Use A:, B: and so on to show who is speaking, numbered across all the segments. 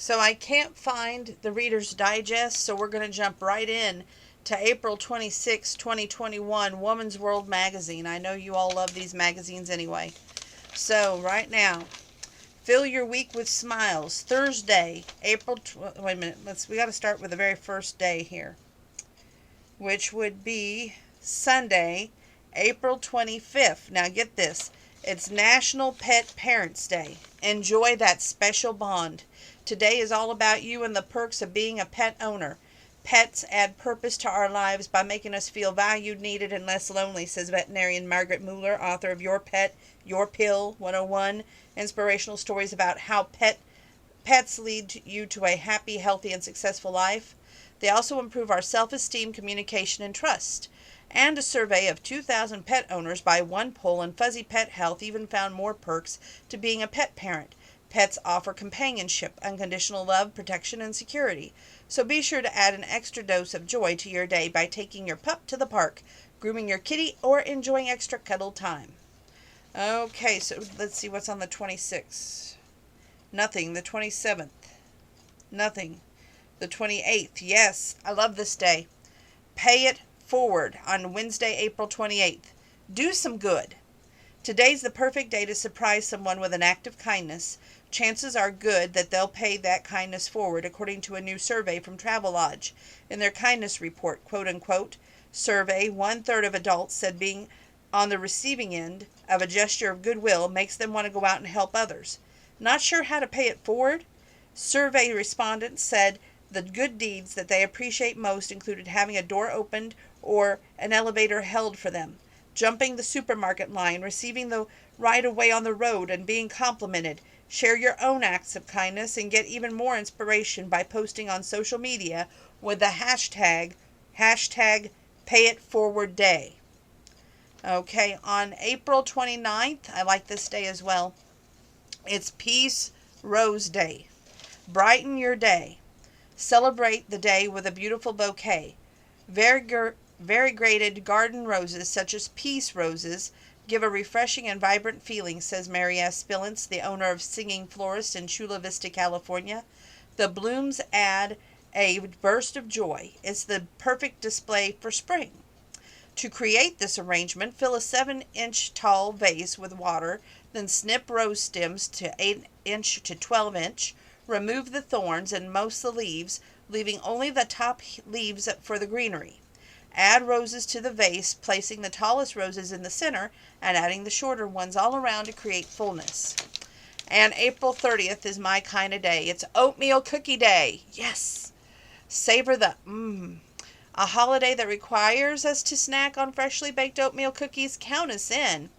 A: So I can't find the Reader's Digest, so we're going to jump right in to April 26, 2021, Woman's World Magazine. I know you all love these magazines anyway. So right now, fill your week with smiles. Thursday, wait a minute. We got to start with the very first day here, which would be Sunday, April 25th. Now get this. It's National Pet Parents Day. Enjoy that special bond. Today is all about you and the perks of being a pet owner. Pets add purpose to our lives by making us feel valued, needed, and less lonely, says veterinarian Margaret Mueller, author of Your Pet, Your Pill 101, inspirational stories about how pets lead you to a happy, healthy, and successful life. They also improve our self-esteem, communication, and trust. And a survey of 2,000 pet owners by One Poll and Fuzzy Pet Health even found more perks to being a pet parent. Pets offer companionship, unconditional love, protection, and security. So be sure to add an extra dose of joy to your day by taking your pup to the park, grooming your kitty, or enjoying extra cuddle time. Okay, so let's see what's on the 26th. Nothing. The 27th. Nothing. The 28th. Yes, I love this day. Pay it forward on Wednesday, April 28th. Do some good. Today's the perfect day to surprise someone with an act of kindness. Chances are good that they'll pay that kindness forward, according to a new survey from Travelodge. In their kindness report, quote-unquote, survey, 1/3 of adults said being on the receiving end of a gesture of goodwill makes them want to go out and help others. Not sure how to pay it forward? Survey respondents said the good deeds that they appreciate most included having a door opened or an elevator held for them, jumping the supermarket line, receiving the right of way on the road, and being complimented. Share your own acts of kindness and get even more inspiration by posting on social media with the hashtag #PayItForwardDay. Okay, on April 29th, I like this day as well. It's Peace Rose Day. Brighten your day. Celebrate the day with a beautiful bouquet. Variegated garden roses, such as peace roses, give a refreshing and vibrant feeling, says Mary S. Spillance, the owner of Singing Florist in Chula Vista, California. The blooms add a burst of joy. It's the perfect display for spring. To create this arrangement, fill a 7-inch tall vase with water, then snip rose stems to 8-inch to 12-inch. Remove the thorns and most the leaves, leaving only the top leaves for the greenery. Add roses to the vase, placing the tallest roses in the center and adding the shorter ones all around to create fullness. And April 30th is my kind of day. It's Oatmeal Cookie Day. Yes! Savor the A holiday that requires us to snack on freshly baked oatmeal cookies. Count us in.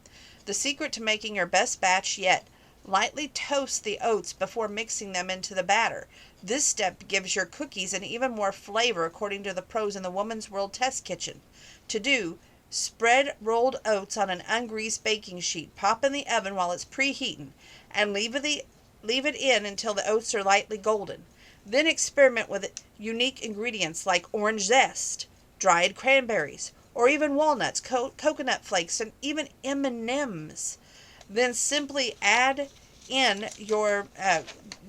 A: The secret to making your best batch yet. Lightly toast the oats before mixing them into the batter. This step gives your cookies an even more flavor, according to the pros in the Woman's World Test Kitchen. To do, spread rolled oats on an ungreased baking sheet. Pop in the oven while it's preheating, and leave it in until the oats are lightly golden. Then experiment with unique ingredients like orange zest, dried cranberries, or even walnuts, coconut flakes, and even M&Ms. Then simply add in your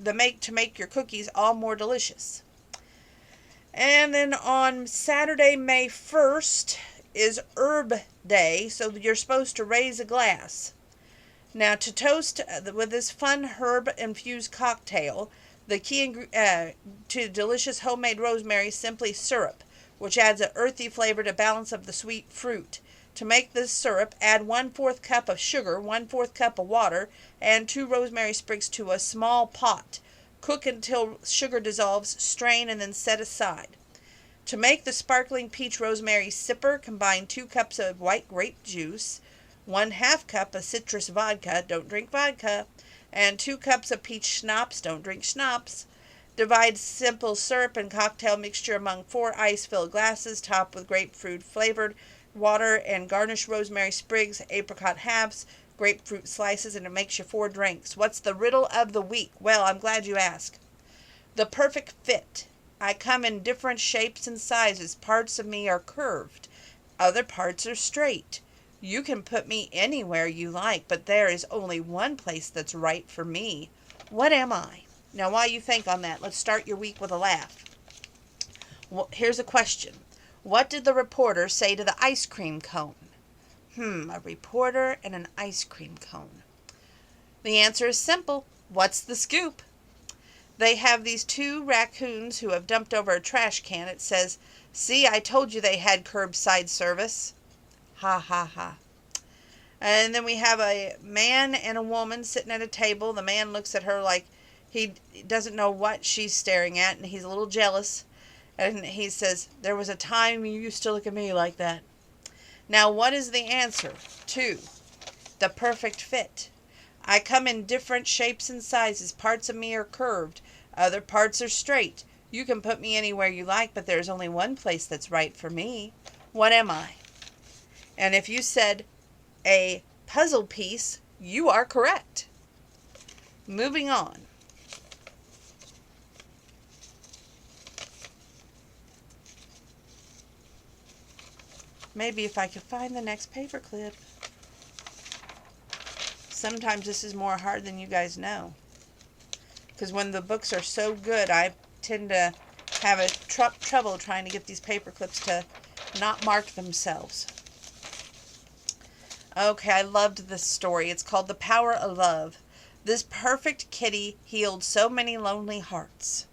A: to make your cookies all more delicious. And then on Saturday, May 1st, is Herb Day, so you're supposed to raise a glass. Now, to toast with this fun herb-infused cocktail, the key to delicious homemade rosemary is simply syrup, which adds an earthy flavor to balance of the sweet fruit. To make this syrup, add 1/4 cup of sugar, 1/4 cup of water, and 2 rosemary sprigs to a small pot. Cook until sugar dissolves, strain, and then set aside. To make the sparkling peach rosemary sipper, combine 2 cups of white grape juice, 1/2 cup of citrus vodka, don't drink vodka, and 2 cups of peach schnapps, don't drink schnapps. Divide simple syrup and cocktail mixture among 4 ice-filled glasses, top with grapefruit flavored water, and garnish rosemary sprigs, apricot halves, grapefruit slices, and it makes you 4 drinks. What's the riddle of the week? Well, I'm glad you asked. The perfect fit. I come in different shapes and sizes. Parts of me are curved. Other parts are straight. You can put me anywhere you like, but there is only one place that's right for me. What am I? Now, while you think on that, let's start your week with a laugh. Well, here's a question. What did the reporter say to the ice cream cone? A reporter and an ice cream cone. The answer is simple. What's the scoop? They have these two raccoons who have dumped over a trash can. It says, "See, I told you they had curbside service." Ha ha ha. And then we have a man and a woman sitting at a table. The man looks at her like he doesn't know what she's staring at, and he's a little jealous. And he says, "There was a time you used to look at me like that." Now, what is the answer to the perfect fit? I come in different shapes and sizes. Parts of me are curved. Other parts are straight. You can put me anywhere you like, but there's only one place that's right for me. What am I? And if you said a puzzle piece, you are correct. Moving on. Maybe if I could find the next paperclip. Sometimes this is more hard than you guys know. Because when the books are so good, I tend to have a trouble trying to get these paperclips to not mark themselves. Okay, I loved this story. It's called The Power of Love. This perfect kitty healed so many lonely hearts.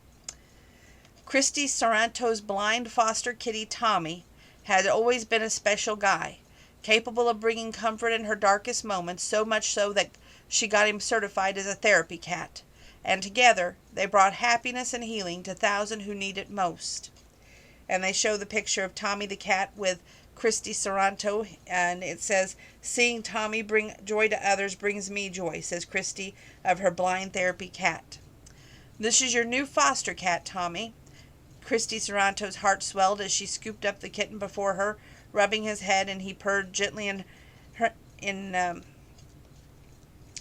A: Christy Sorrento's blind foster kitty Tommy had always been a special guy, capable of bringing comfort in her darkest moments, so much so that she got him certified as a therapy cat. And together, they brought happiness and healing to thousands who need it most. And they show the picture of Tommy the cat with Christy Sorrento, and it says, "Seeing Tommy bring joy to others brings me joy," says Christy of her blind therapy cat. "This is your new foster cat, Tommy." Christy Sorrento's heart swelled as she scooped up the kitten before her, rubbing his head, and he purred gently I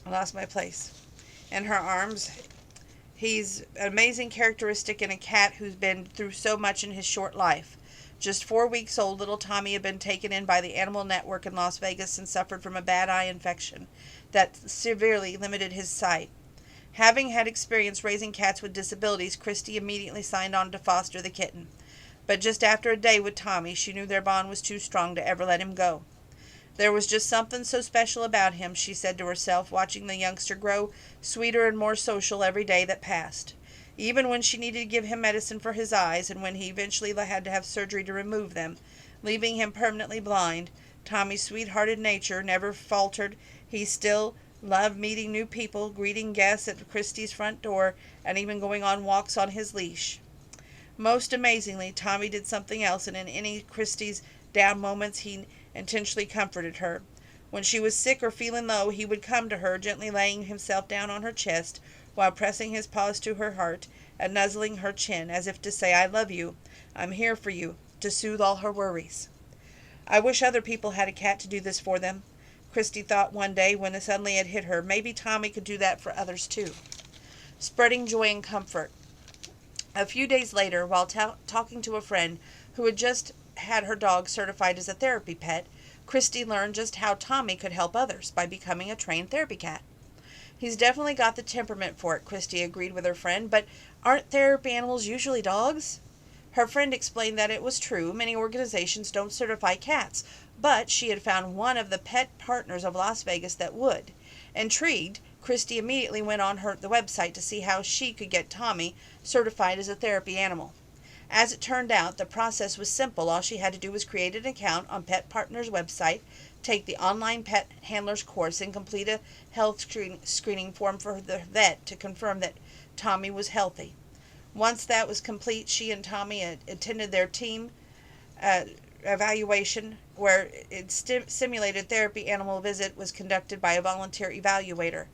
A: lost my place. In her arms. He's an amazing characteristic in a cat who's been through so much in his short life. Just 4 weeks old, little Tommy had been taken in by the Animal Network in Las Vegas and suffered from a bad eye infection that severely limited his sight. Having had experience raising cats with disabilities, Christy immediately signed on to foster the kitten. But just after a day with Tommy, she knew their bond was too strong to ever let him go. There was just something so special about him, she said to herself, watching the youngster grow sweeter and more social every day that passed. Even when she needed to give him medicine for his eyes, and when he eventually had to have surgery to remove them, leaving him permanently blind, Tommy's sweet-hearted nature never faltered. He still loved meeting new people, greeting guests at Christy's front door, and even going on walks on his leash. Most amazingly, Tommy did something else, and in any Christy's down moments he intentionally comforted her. When she was sick or feeling low, he would come to her, gently laying himself down on her chest, while pressing his paws to her heart and nuzzling her chin, as if to say, "I love you, I'm here for you," to soothe all her worries. I wish other people had a cat to do this for them, Christy thought one day when suddenly it hit her. Maybe Tommy could do that for others too. Spreading joy and comfort. A few days later, while talking to a friend who had just had her dog certified as a therapy pet, Christy learned just how Tommy could help others by becoming a trained therapy cat. "He's definitely got the temperament for it," Christy agreed with her friend, "but aren't therapy animals usually dogs?" Her friend explained that it was true. Many organizations don't certify cats, but she had found one of the pet partners of Las Vegas that would. Intrigued, Christy immediately went on the website to see how she could get Tommy certified as a therapy animal. As it turned out, the process was simple. All she had to do was create an account on Pet Partner's website, take the online pet handler's course, and complete a health screening form for the vet to confirm that Tommy was healthy. Once that was complete, she and Tommy attended their team evaluation, where a simulated therapy animal visit was conducted by a volunteer evaluator,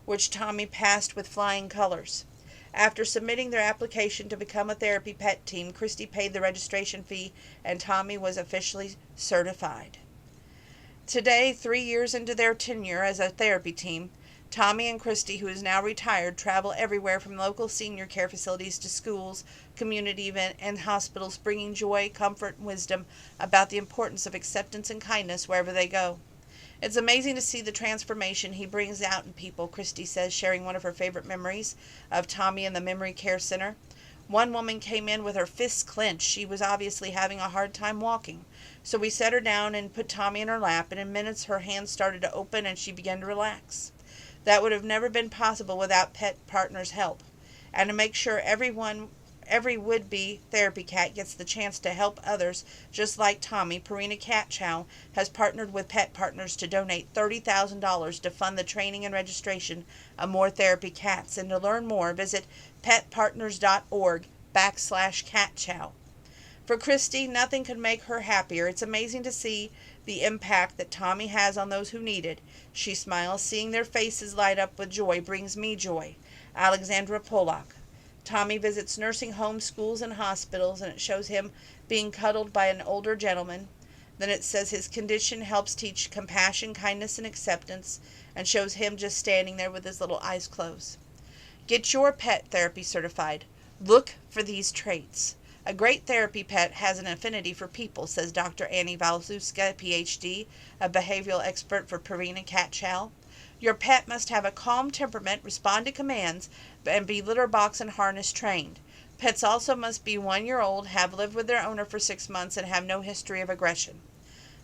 A: which Tommy passed with flying colors. After submitting their application to become a therapy pet team, Christy paid the registration fee, and Tommy was officially certified. Today, 3 years into their tenure as a therapy team, Tommy and Christy, who is now retired, travel everywhere from local senior care facilities to schools, community events, and hospitals, bringing joy, comfort, and wisdom about the importance of acceptance and kindness wherever they go. It's amazing to see the transformation he brings out in people, Christy says, sharing one of her favorite memories of Tommy in the Memory Care Center. One woman came in with her fists clenched. She was obviously having a hard time walking. So we set her down and put Tommy in her lap, and in minutes her hands started to open and she began to relax. That would have never been possible without Pet Partner's help. And to make sure every would-be therapy cat gets the chance to help others just like Tommy, Purina Cat Chow has partnered with Pet Partners to donate $30,000 to fund the training and registration of more therapy cats. And to learn more, visit petpartners.org/catchow. For Christy, nothing could make her happier. It's amazing to see the impact that Tommy has on those who need it. She smiles. Seeing their faces light up with joy brings me joy. Alexandra Pollock. Tommy visits nursing homes, schools, and hospitals, and it shows him being cuddled by an older gentleman. Then it says his condition helps teach compassion, kindness, and acceptance, and shows him just standing there with his little eyes closed. Get your pet therapy certified. Look for these traits. A great therapy pet has an affinity for people, says Dr. Annie Walewska, Ph.D., a behavioral expert for Purina Cat Chow. Your pet must have a calm temperament, respond to commands, and be litter box and harness trained. Pets also must be 1 year old, have lived with their owner for 6 months, and have no history of aggression.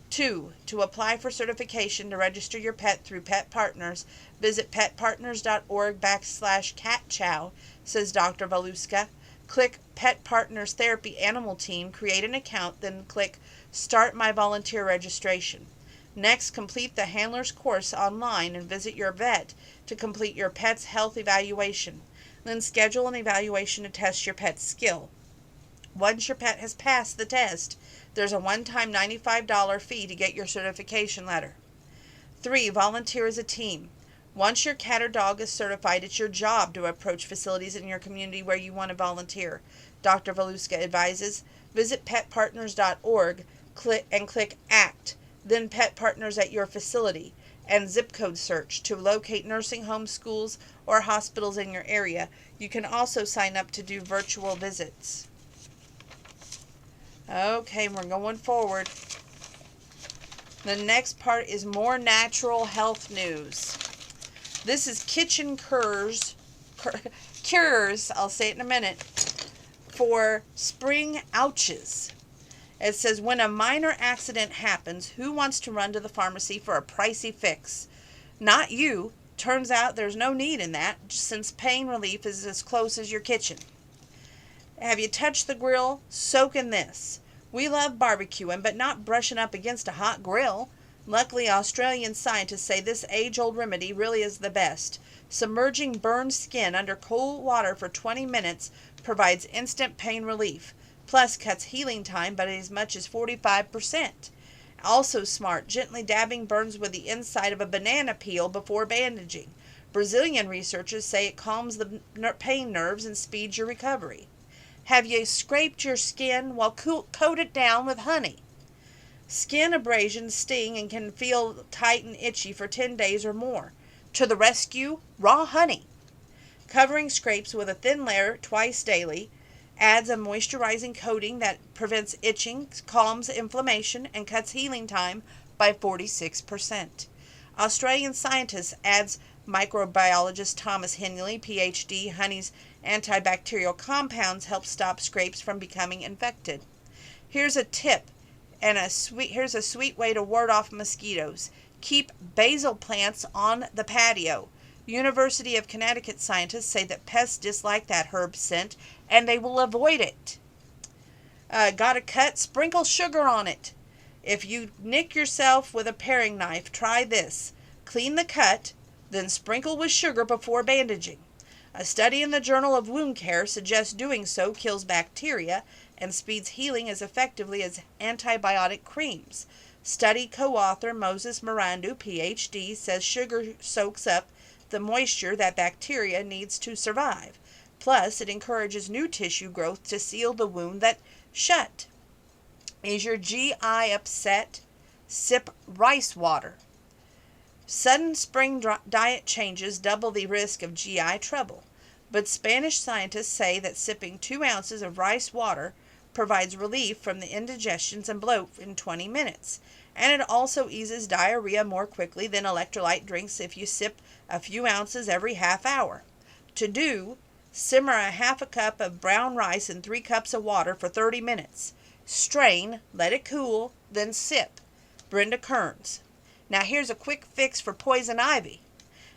A: 2. To apply for certification to register your pet through Pet Partners, visit petpartners.org/catchow, says Dr. Walewska. Click Pet Partners Therapy Animal Team, create an account, then click Start My Volunteer Registration. Next, complete the handler's course online and visit your vet to complete your pet's health evaluation. Then schedule an evaluation to test your pet's skill. Once your pet has passed the test, there's a one-time $95 fee to get your certification letter. 3. Volunteer as a team. Once your cat or dog is certified, it's your job to approach facilities in your community where you want to volunteer. Dr. Walewska advises, visit petpartners.org and click ACT, then Pet Partners at your facility, and zip code search to locate nursing homes, schools, or hospitals in your area. You can also sign up to do virtual visits. Okay, we're going forward. The next part is more natural health news. This is kitchen cures, I'll say it in a minute, for spring ouches. It says, when a minor accident happens, who wants to run to the pharmacy for a pricey fix? Not you. Turns out there's no need in that, since pain relief is as close as your kitchen. Have you touched the grill? Soak in this. We love barbecuing, but not brushing up against a hot grill. Luckily, Australian scientists say this age-old remedy really is the best. Submerging burned skin under cold water for 20 minutes provides instant pain relief, plus cuts healing time by as much as 45%. Also smart, gently dabbing burns with the inside of a banana peel before bandaging. Brazilian researchers say it calms the pain nerves and speeds your recovery. Have you scraped your skin? Well, coat it down with honey. Skin abrasions sting and can feel tight and itchy for 10 days or more. To the rescue, raw honey. Covering scrapes with a thin layer twice daily adds a moisturizing coating that prevents itching, calms inflammation, and cuts healing time by 46%. Australian scientists adds microbiologist Thomas Henley, Ph.D., honey's antibacterial compounds help stop scrapes from becoming infected. Here's a tip. Here's a sweet way to ward off mosquitoes. Keep basil plants on the patio. University of Connecticut scientists say that pests dislike that herb scent and they will avoid it. Got a cut? Sprinkle sugar on it. If you nick yourself with a paring knife, try this. Clean the cut, then sprinkle with sugar before bandaging. A study in the Journal of Wound Care suggests doing so kills bacteria and speeds healing as effectively as antibiotic creams. Study co-author Moses Mirandu, Ph.D., says sugar soaks up the moisture that bacteria needs to survive. Plus, it encourages new tissue growth to seal the wound that shut. Is your GI upset? Sip rice water. Sudden spring diet changes double the risk of GI trouble, but Spanish scientists say that sipping 2 ounces of rice water provides relief from the indigestions and bloat in 20 minutes. and it also eases diarrhea more quickly than electrolyte drinks if you sip a few ounces every half hour. To do, simmer a half a cup of brown rice in 3 cups of water for 30 minutes. Strain, let it cool, then sip. Brenda Kearns. Now here's a quick fix for poison ivy.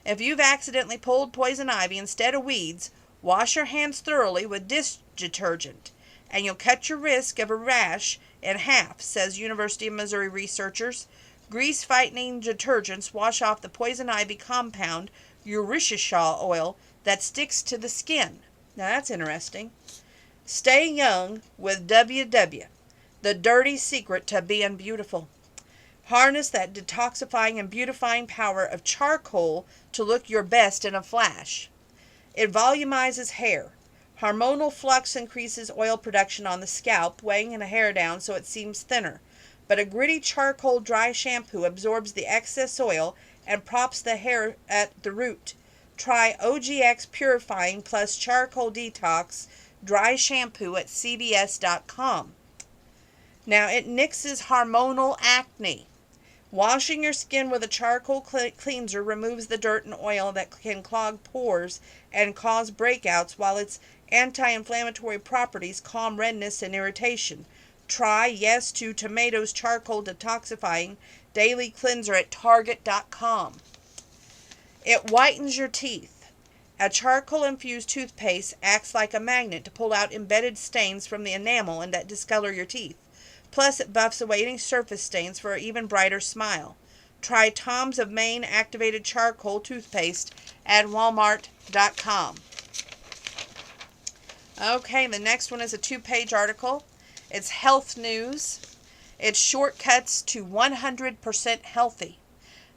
A: If you've accidentally pulled poison ivy instead of weeds, wash your hands thoroughly with dish detergent, and you'll cut your risk of a rash in half, says University of Missouri researchers. Grease-fighting detergents wash off the poison ivy compound, urushiol oil, that sticks to the skin. Now that's interesting. Stay young with WW, the dirty secret to being beautiful. Harness that detoxifying and beautifying power of charcoal to look your best in a flash. It volumizes hair. Hormonal flux increases oil production on the scalp, weighing the hair down so it seems thinner. But a gritty charcoal dry shampoo absorbs the excess oil and props the hair at the root. Try OGX Purifying plus Charcoal Detox Dry Shampoo at CVS.com. Now it nixes hormonal acne. Washing your skin with a charcoal cleanser removes the dirt and oil that can clog pores and cause breakouts, while its anti-inflammatory properties calm redness and irritation. Try Yes to Tomatoes Charcoal Detoxifying Daily Cleanser at Target.com. It whitens your teeth. A charcoal-infused toothpaste acts like a magnet to pull out embedded stains from the enamel and that discolor your teeth. Plus, it buffs away any surface stains for an even brighter smile. Try Tom's of Maine Activated Charcoal Toothpaste at Walmart.com. Okay, the next one is a 2-page article. It's health news. It's shortcuts to 100% healthy.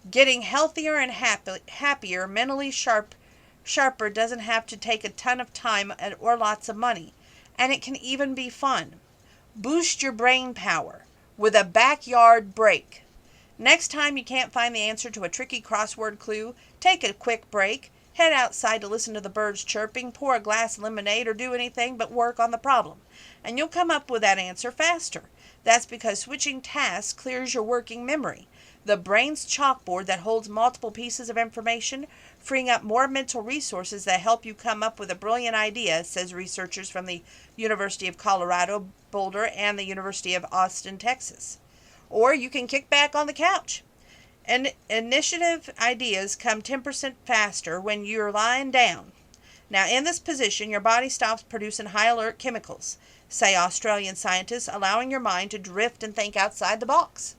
A: Getting healthier and happier, mentally sharper doesn't have to take a ton of time or lots of money. And it can even be fun. Boost your brain power with a backyard break. Next time you can't find the answer to a tricky crossword clue, take a quick break, head outside to listen to the birds chirping, pour a glass of lemonade, or do anything but work on the problem. And you'll come up with that answer faster. That's because switching tasks clears your working memory. The brain's chalkboard that holds multiple pieces of information, freeing up more mental resources that help you come up with a brilliant idea, says researchers from the University of Colorado, Boulder, and the University of Austin, Texas. Or you can kick back on the couch. And initiative ideas come 10% faster when you're lying down. Now, in this position, your body stops producing high alert chemicals, say Australian scientists, allowing your mind to drift and think outside the box.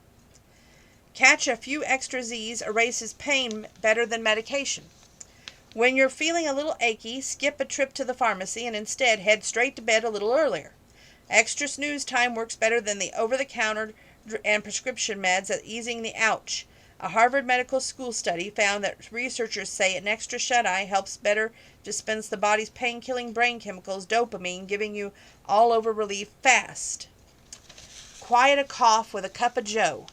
A: Catch a few extra Z's erases pain better than medication. When you're feeling a little achy, skip a trip to the pharmacy and instead head straight to bed a little earlier. Extra snooze time works better than the over-the-counter and prescription meds at easing the ouch. A Harvard Medical School study found that researchers say an extra shut-eye helps better dispense the body's pain-killing brain chemicals dopamine, giving you all-over relief fast. Quiet a cough with a cup of joe.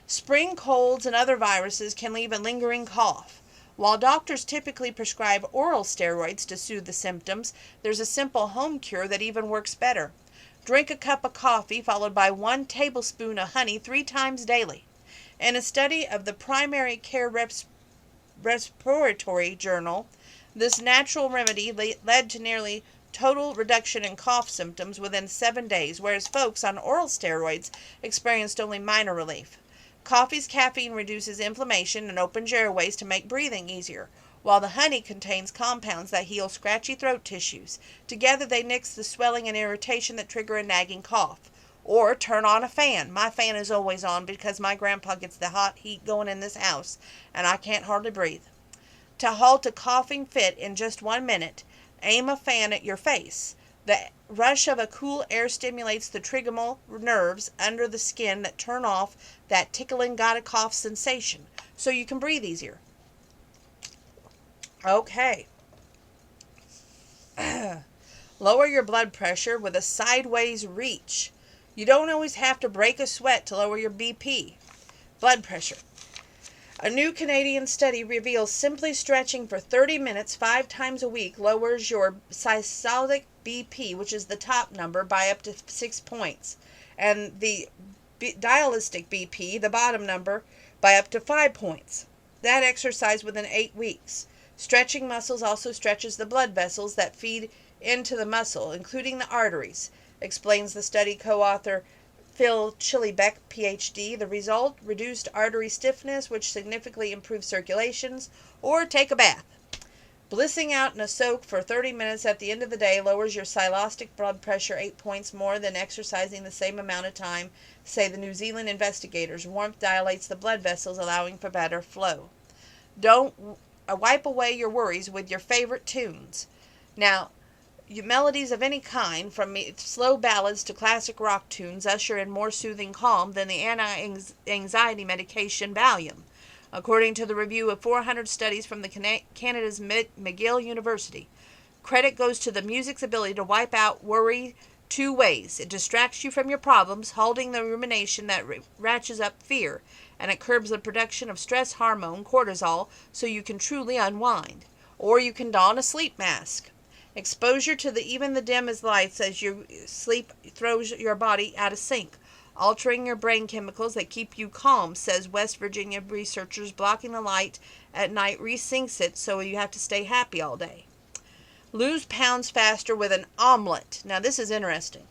A: Spring colds and other viruses can leave a lingering cough. While doctors typically prescribe oral steroids to soothe the symptoms, there's a simple home cure that even works better. Drink a cup of coffee followed by 1 tablespoon of honey 3 times daily. In a study of the Primary Care Respiratory Journal, this natural remedy led to nearly total reduction in cough symptoms within 7 days, whereas folks on oral steroids experienced only minor relief. Coffee's caffeine reduces inflammation and opens your airways to make breathing easier, while the honey contains compounds that heal scratchy throat tissues. Together they nix the swelling and irritation that trigger a nagging cough. Or turn on a fan. My fan is always on because my grandpa gets the hot heat going in this house, and I can't hardly breathe. To halt a coughing fit in just 1 minute, aim a fan at your face. The rush of a cool air stimulates the trigeminal nerves under the skin that turn off that tickling gotta cough sensation, so you can breathe easier. Okay. Lower your blood pressure with a sideways reach. You don't always have to break a sweat to lower your BP. Blood pressure. A new Canadian study reveals simply stretching for 30 minutes 5 times a week lowers your systolic BP, which is the top number, by up to 6 points. And the dialytic BP, the bottom number, by up to 5 points. That exercise within 8 weeks. Stretching muscles also stretches the blood vessels that feed into the muscle, including the arteries, explains the study co-author Phil Chillibeck, PhD. The result, reduced artery stiffness, which significantly improves circulations, or take a bath. Blissing out in a soak for 30 minutes at the end of the day lowers your systolic blood pressure 8 points more than exercising the same amount of time, say the New Zealand investigators. Warmth dilates the blood vessels, allowing for better flow. Don't wipe away your worries with your favorite tunes. Now, melodies of any kind, from slow ballads to classic rock tunes, usher in more soothing calm than the anti-anxiety medication Valium, according to the review of 400 studies from Canada's McGill University. Credit goes to the music's ability to wipe out worry 2 ways. It distracts you from your problems, halting the rumination that ratchets up fear, and it curbs the production of stress hormone, cortisol, so you can truly unwind. Or you can don a sleep mask. Exposure to even the dimmest lights as you sleep throws your body out of sync, altering your brain chemicals that keep you calm, says West Virginia researchers. Blocking the light at night resyncs it, so you have to stay happy all day. Lose pounds faster with an omelet. Now this is interesting.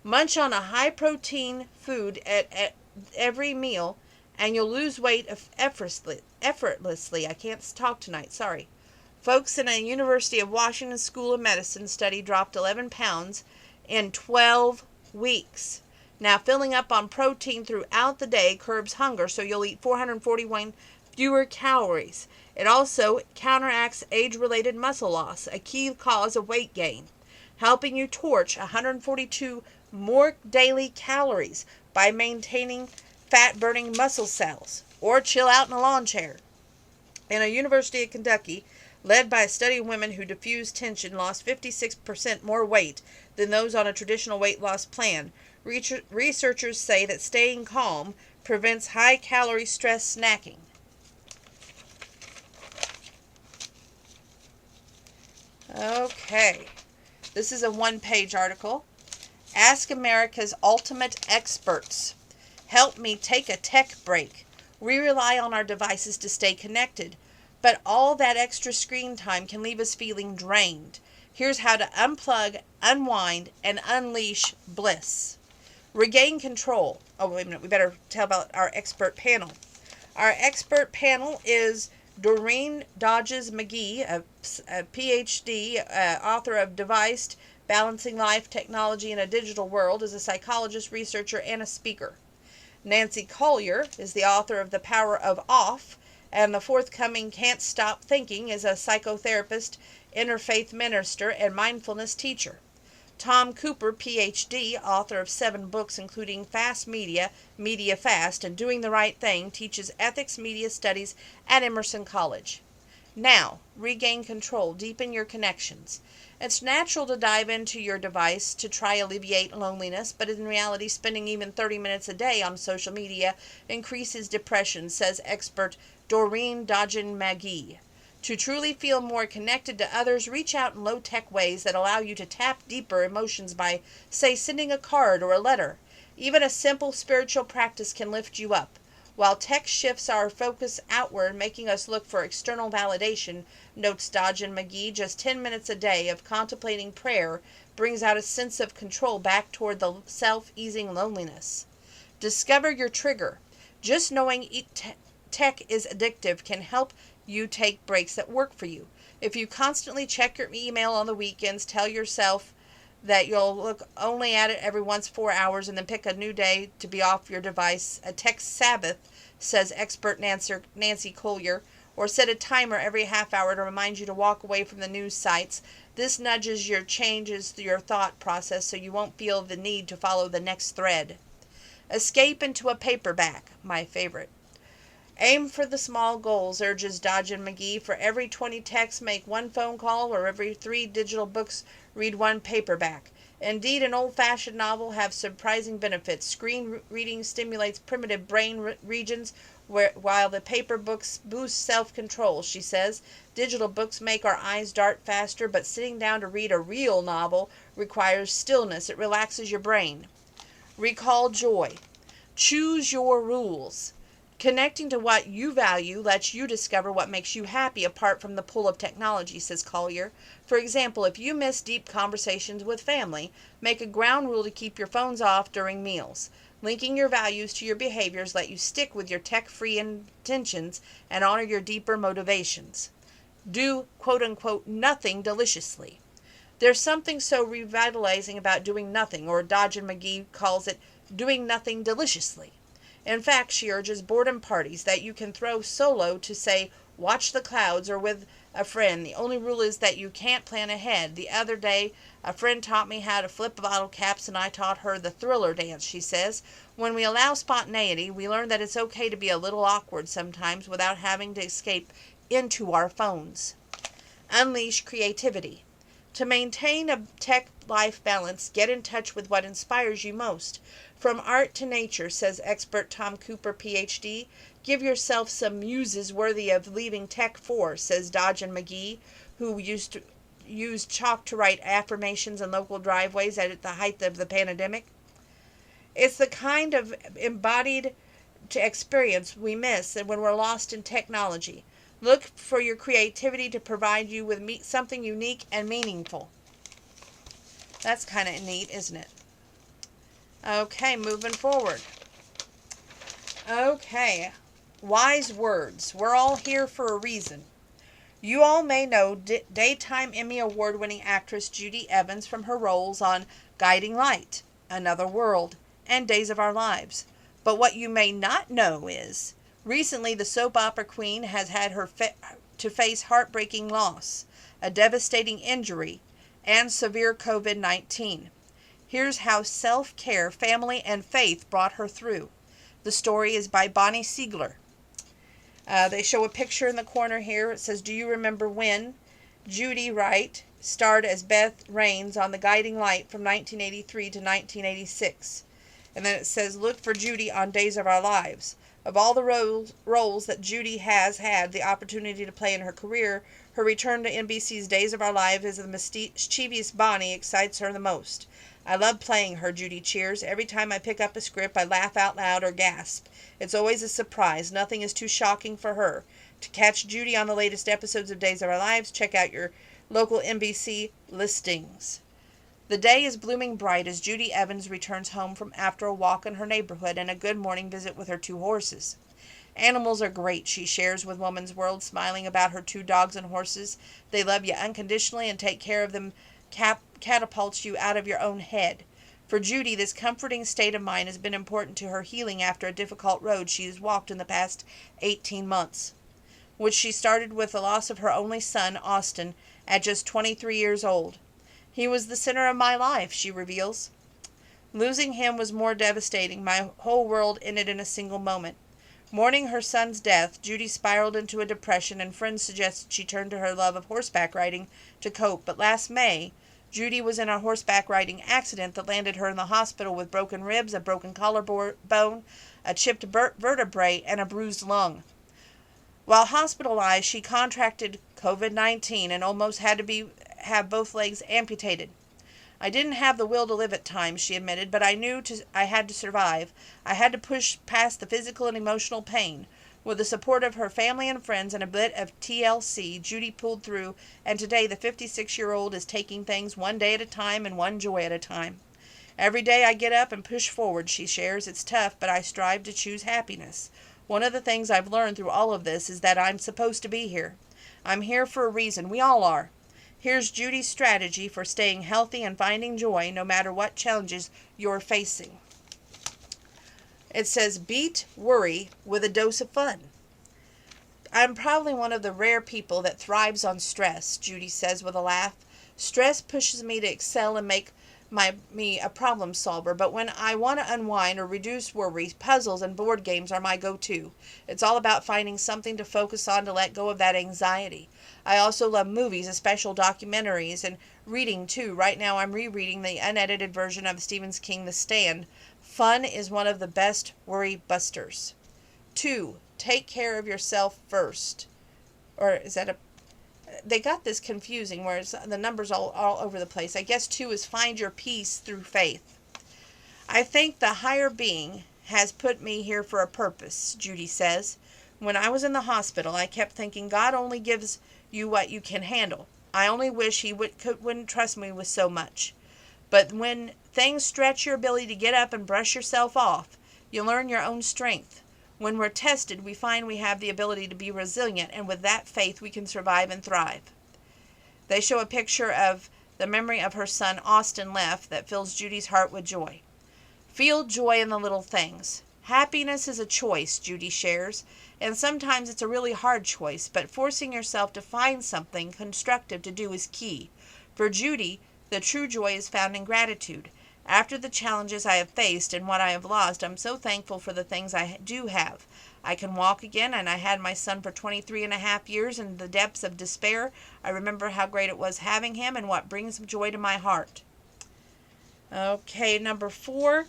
A: Munch on a high-protein food at every meal, and you'll lose weight effortlessly. I can't talk tonight, sorry. Folks in a University of Washington School of Medicine study dropped 11 pounds in 12 weeks. Now, filling up on protein throughout the day curbs hunger, so you'll eat 441 fewer calories. It also counteracts age-related muscle loss, a key cause of weight gain, helping you torch 142 more daily calories by maintaining fat-burning muscle cells, or chill out in a lawn chair. In a University of Kentucky, led by a study of women who diffused tension, lost 56% more weight than those on a traditional weight loss plan. Researchers say that staying calm prevents high-calorie stress snacking. Okay, this is a one-page article. Ask America's Ultimate Experts. Help me take a tech break. We rely on our devices to stay connected, but all that extra screen time can leave us feeling drained. Here's how to unplug, unwind, and unleash bliss. Regain control. Oh, wait a minute. We better tell about our expert panel. Our expert panel is Doreen Dodges-McGee, a PhD, author of Devised, Balancing Life, Technology in a Digital World, is a psychologist, researcher, and a speaker. Nancy Collier is the author of The Power of Off, and the forthcoming Can't Stop Thinking, is a psychotherapist, interfaith minister, and mindfulness teacher. Tom Cooper, PhD, author of 7 books including Fast Media, Media Fast, and Doing the Right Thing, teaches ethics media studies at Emerson College. Now, regain control, deepen your connections. It's natural to dive into your device to try alleviate loneliness, but in reality, spending even 30 minutes a day on social media increases depression, says expert Doreen Dodgen-McGee. To truly feel more connected to others, reach out in low-tech ways that allow you to tap deeper emotions by, say, sending a card or a letter. Even a simple spiritual practice can lift you up. While tech shifts our focus outward, making us look for external validation, notes Dodgen-McGee, just 10 minutes a day of contemplating prayer brings out a sense of control back toward the self-easing loneliness. Discover your trigger. Just knowing tech is addictive can help you take breaks that work for you. If you constantly check your email on the weekends, tell yourself that you'll look only at it every once 4 hours and then pick a new day to be off your device. A tech Sabbath, says expert Nancy Collier, or set a timer every half hour to remind you to walk away from the news sites. This changes your thought process so you won't feel the need to follow the next thread. Escape into a paperback, my favorite. Aim for the small goals, urges Dodgen-McGee. For every 20 texts, make 1 phone call, or every 3 digital books, read 1 paperback. Indeed, an old-fashioned novel has surprising benefits. Screen reading stimulates primitive brain regions, while the paper books boost self-control, she says. Digital books make our eyes dart faster, but sitting down to read a real novel requires stillness. It relaxes your brain. Recall joy. Choose your rules. Connecting to what you value lets you discover what makes you happy apart from the pull of technology, says Collier. For example, if you miss deep conversations with family, make a ground rule to keep your phones off during meals. Linking your values to your behaviors let you stick with your tech-free intentions and honor your deeper motivations. Do, quote-unquote, nothing deliciously. There's something so revitalizing about doing nothing, or Dodge and McGee calls it doing nothing deliciously. In fact, she urges boredom parties that you can throw solo to, say, watch the clouds or with a friend. The only rule is that you can't plan ahead. The other day, a friend taught me how to flip bottle caps, and I taught her the thriller dance, she says. When we allow spontaneity, we learn that it's okay to be a little awkward sometimes without having to escape into our phones. Unleash creativity. To maintain a tech-life balance, get in touch with what inspires you most. From art to nature, says expert Tom Cooper, Ph.D., give yourself some muses worthy of leaving tech for, says Dodge and McGee, who used chalk to write affirmations in local driveways at the height of the pandemic. It's the kind of embodied experience we miss when we're lost in technology. Look for your creativity to provide you with something unique and meaningful. That's kind of neat, isn't it? Okay, moving forward. Okay, wise words. We're all here for a reason. You all may know Daytime Emmy Award-winning actress Judy Evans from her roles on Guiding Light, Another World, and Days of Our Lives. But what you may not know is, recently the soap opera queen has had to face heartbreaking loss, a devastating injury, and severe COVID-19. Here's how self-care, family, and faith brought her through. The story is by Bonnie Siegler. They show a picture in the corner here. It says, "Do you remember when?" Judy Wright starred as Beth Raines on The Guiding Light from 1983 to 1986. And then it says, "Look for Judy on Days of Our Lives." Of all the roles that Judy has had the opportunity to play in her career, her return to NBC's Days of Our Lives as the mischievous Bonnie excites her the most. "I love playing her," Judy cheers. "Every time I pick up a script, I laugh out loud or gasp. It's always a surprise. Nothing is too shocking for her." To catch Judy on the latest episodes of Days of Our Lives, check out your local NBC listings. The day is blooming bright as Judy Evans returns home from after a walk in her neighborhood and a good morning visit with her 2 horses. "Animals are great," she shares with Woman's World, smiling about her 2 dogs and horses. "They love you unconditionally and take care of them catapults you out of your own head." For Judy, this comforting state of mind has been important to her healing after a difficult road she has walked in the past 18 months, which she started with the loss of her only son, Austin, at just 23 years old. "He was the center of my life," she reveals. "Losing him was more devastating. My whole world ended in a single moment." Mourning her son's death, Judy spiraled into a depression, and friends suggested she turn to her love of horseback riding to cope. But last May, Judy was in a horseback riding accident that landed her in the hospital with broken ribs, a broken collarbone, a chipped vertebrae, and a bruised lung. While hospitalized, she contracted COVID-19 and almost had to have both legs amputated. "I didn't have the will to live at times," she admitted, "but I knew I had to survive. I had to push past the physical and emotional pain." With the support of her family and friends and a bit of TLC, Judy pulled through, and today the 56-year-old is taking things one day at a time and one joy at a time. "Every day I get up and push forward," she shares. "It's tough, but I strive to choose happiness. One of the things I've learned through all of this is that I'm supposed to be here. I'm here for a reason. We all are." Here's Judy's strategy for staying healthy and finding joy no matter what challenges you're facing. It says, "Beat worry with a dose of fun." "I'm probably one of the rare people that thrives on stress," Judy says with a laugh. "Stress pushes me to excel and make me a problem solver, but when I want to unwind or reduce worry, puzzles and board games are my go-to. It's all about finding something to focus on to let go of that anxiety. I also love movies, especially documentaries, and reading too. Right now I'm rereading the unedited version of Stephen King's The Stand. Fun is one of the best worry busters. 2. Take care of yourself first." Or is that they got this confusing where the numbers all over the place. I guess 2 is find your peace through faith. "I think the higher being has put me here for a purpose, Judy says. When I was in the hospital, I kept thinking God only gives you what you can handle. I only wish He wouldn't trust me with so much. But when things stretch your ability to get up and brush yourself off, you learn your own strength. When we're tested, we find we have the ability to be resilient, and with that faith, we can survive and thrive. They show a picture of the memory of her son, Austin Leff, that fills Judy's heart with joy. Feel joy in the little things. Happiness is a choice, Judy shares, and sometimes it's a really hard choice, but forcing yourself to find something constructive to do is key. For Judy, the true joy is found in gratitude. After the challenges I have faced and what I have lost, I'm so thankful for the things I do have. I can walk again, and I had my son for 23 and a half years. In the depths of despair, I remember how great it was having him and what brings joy to my heart. Okay, number 4.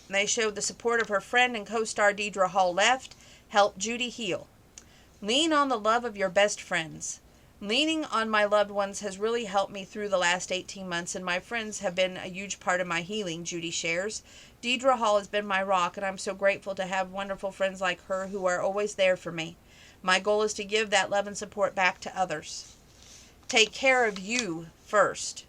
A: They showed the support of her friend and co-star Deidre Hall Left helped Judy heal. Lean on the love of your best friends. Leaning on my loved ones has really helped me through the last 18 months, and my friends have been a huge part of my healing, Judy shares. Deidre Hall has been my rock, and I'm so grateful to have wonderful friends like her who are always there for me. My goal is to give that love and support back to others. Take care of you first.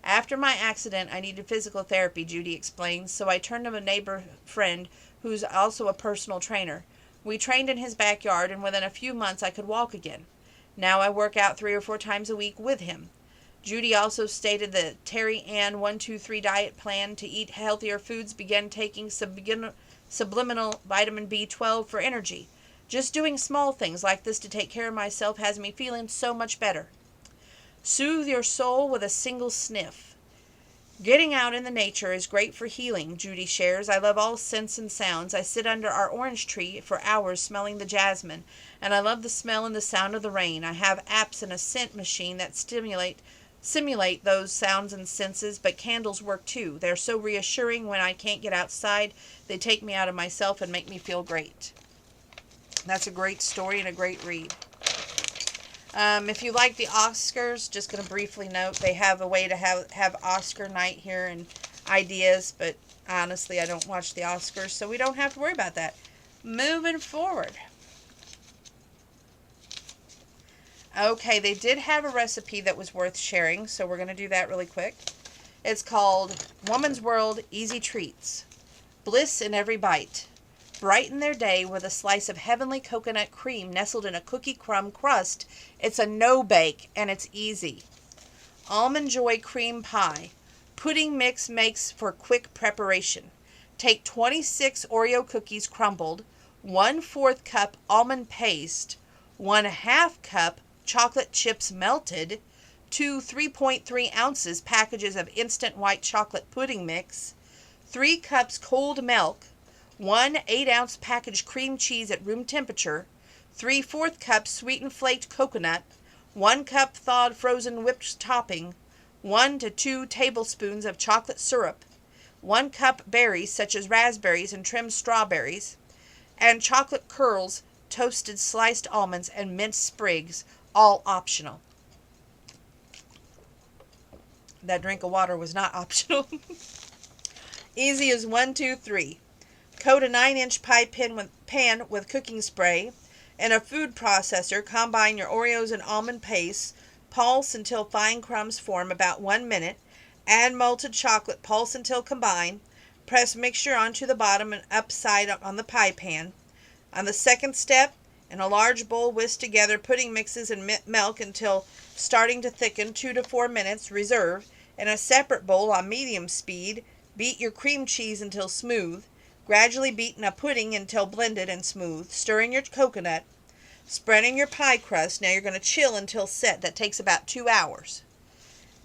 A: After my accident, I needed physical therapy, Judy explains, so I turned to a neighbor friend who's also a personal trainer. We trained in his backyard, and within a few months I could walk again. Now I work out 3 or 4 times a week with him. Judy also stated the Terry Ann 1-2-3 diet plan to eat healthier foods, began taking subliminal vitamin B12 for energy. Just doing small things like this to take care of myself has me feeling so much better. Soothe your soul with a single sniff. Getting out in the nature is great for healing, Judy shares. I love all scents and sounds. I sit under our orange tree for hours smelling the jasmine, and I love the smell and the sound of the rain. I have apps and a scent machine that simulate those sounds and senses, but candles work too. They're so reassuring when I can't get outside. They take me out of myself and make me feel great. That's a great story and a great read. If you like the Oscars, just going to briefly note, they have a way to have Oscar night here and ideas, but honestly, I don't watch the Oscars, so we don't have to worry about that. Moving forward. Okay, they did have a recipe that was worth sharing, so we're going to do that really quick. It's called Woman's World Easy Treats. Bliss in every bite. Brighten their day with a slice of heavenly coconut cream nestled in a cookie crumb crust. It's a no-bake, and it's easy. Almond Joy Cream Pie. Pudding mix makes for quick preparation. Take 26 Oreo cookies crumbled, 1/4 cup almond paste, 1/2 cup chocolate chips melted, 2 3.3 ounces packages of instant white chocolate pudding mix, 3 cups cold milk, 1 8-ounce package cream cheese at room temperature, 3/4 cup sweetened flaked coconut, 1 cup thawed frozen whipped topping, 1 to 2 tablespoons of chocolate syrup, 1 cup berries such as raspberries and trimmed strawberries, and chocolate curls, toasted sliced almonds, and minced sprigs, all optional. That drink of water was not optional. Easy as 1, 2, 3. Coat a 9-inch pie pan with cooking spray. In a food processor, combine your Oreos and almond paste. Pulse until fine crumbs form about 1 minute. Add melted chocolate. Pulse until combined. Press mixture onto the bottom and upside on the pie pan. On the second step, in a large bowl, whisk together pudding mixes and milk until starting to thicken, 2 to 4 minutes. Reserve. In a separate bowl on medium speed, beat your cream cheese until smooth. Gradually beaten a pudding until blended and smooth. Stir in your coconut. Spread in your pie crust. Now you're going to chill until set. That takes about 2 hours.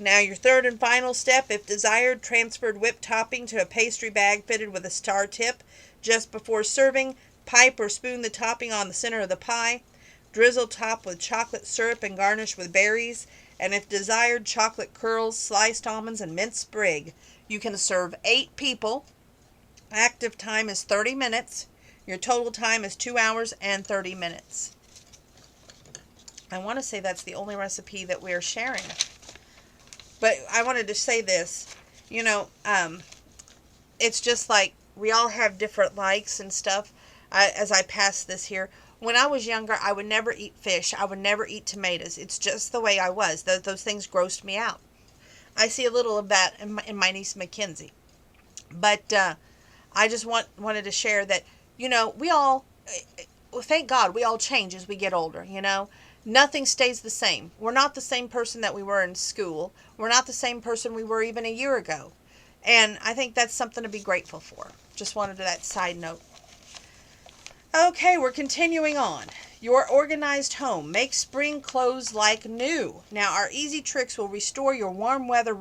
A: Now your third and final step, if desired, transferred whipped topping to a pastry bag fitted with a star tip. Just before serving, pipe or spoon the topping on the center of the pie. Drizzle top with chocolate syrup and garnish with berries. And if desired, chocolate curls, sliced almonds, and minced sprig. You can serve 8 people. Active time is 30 minutes. Your total time is 2 hours and 30 minutes. I want to say that's the only recipe that we're sharing. But I wanted to say this. You know, it's just like we all have different likes and stuff. As I pass this here, when I was younger, I would never eat fish. I would never eat tomatoes. It's just the way I was. Those things grossed me out. I see a little of that in my niece Mackenzie. But I just wanted to share that, we all, thank God, we all change as we get older, Nothing stays the same. We're not the same person that we were in school. We're not the same person we were even a year ago. And I think that's something to be grateful for. Just wanted that side note. Okay, we're continuing on. Your organized home. Make spring clothes like new. Now, our easy tricks will restore your warm weather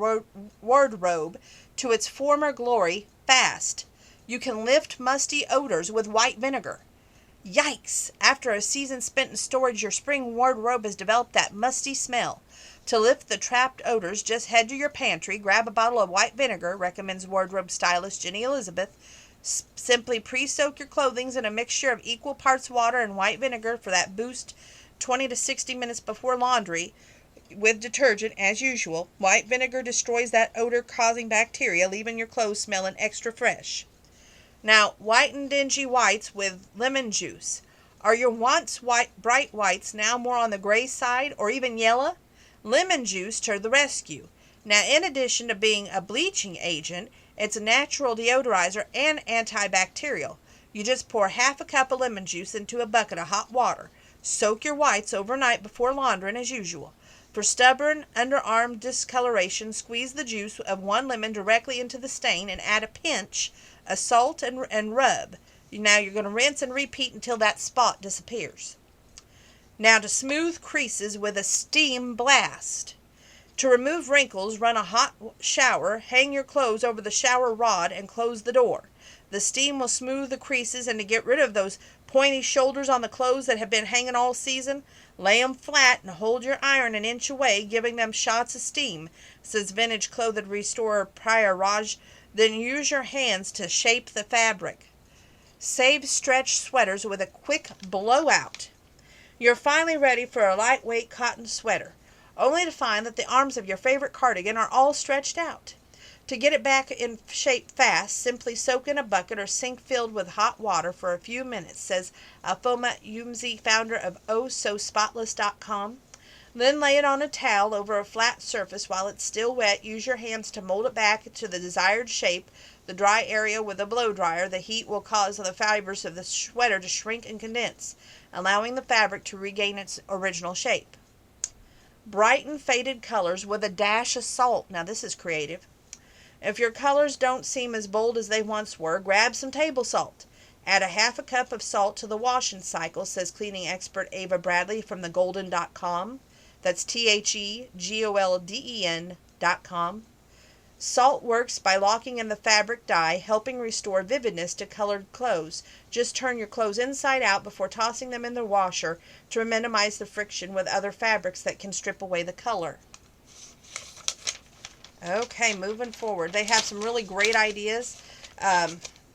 A: wardrobe to its former glory fast. You can lift musty odors with white vinegar. Yikes! After a season spent in storage, your spring wardrobe has developed that musty smell. To lift the trapped odors, just head to your pantry, grab a bottle of white vinegar, recommends wardrobe stylist Jenny Elizabeth. Simply pre-soak your clothing in a mixture of equal parts water and white vinegar for that boost 20 to 60 minutes before laundry with detergent as usual. White vinegar destroys that odor-causing bacteria, leaving your clothes smelling extra fresh. Now, whiten dingy whites with lemon juice. Are your once bright whites now more on the gray side or even yellow? Lemon juice to the rescue. Now, in addition to being a bleaching agent, it's a natural deodorizer and antibacterial. You just pour half a cup of lemon juice into a bucket of hot water. Soak your whites overnight before laundering as usual. For stubborn underarm discoloration, squeeze the juice of 1 lemon directly into the stain and add a pinch of salt and rub. Now you're going to rinse and repeat until that spot disappears. Now to smooth creases with a steam blast. To remove wrinkles, run a hot shower, hang your clothes over the shower rod, and close the door. The steam will smooth the creases, and to get rid of those pointy shoulders on the clothes that have been hanging all season, lay them flat and hold your iron an inch away, giving them shots of steam, says vintage clothing restorer Priya Raj. Then use your hands to shape the fabric. Save stretch sweaters with a quick blowout. You're finally ready for a lightweight cotton sweater, only to find that the arms of your favorite cardigan are all stretched out. To get it back in shape fast, simply soak in a bucket or sink filled with hot water for a few minutes, says Afoma Yumzi, founder of ohsospotless.com. Then lay it on a towel over a flat surface while it's still wet. Use your hands to mold it back to the desired shape. The dry area with a blow dryer. The heat will cause the fibers of the sweater to shrink and condense, allowing the fabric to regain its original shape. Brighten faded colors with a dash of salt. Now this is creative. If your colors don't seem as bold as they once were, grab some table salt. Add a half a cup of salt to the washing cycle, says cleaning expert Ava Bradley from thegolden.com. That's THEGOLDEN.com. Salt works by locking in the fabric dye, helping restore vividness to colored clothes. Just turn your clothes inside out before tossing them in the washer to minimize the friction with other fabrics that can strip away the color. Okay, moving forward. They have some really great ideas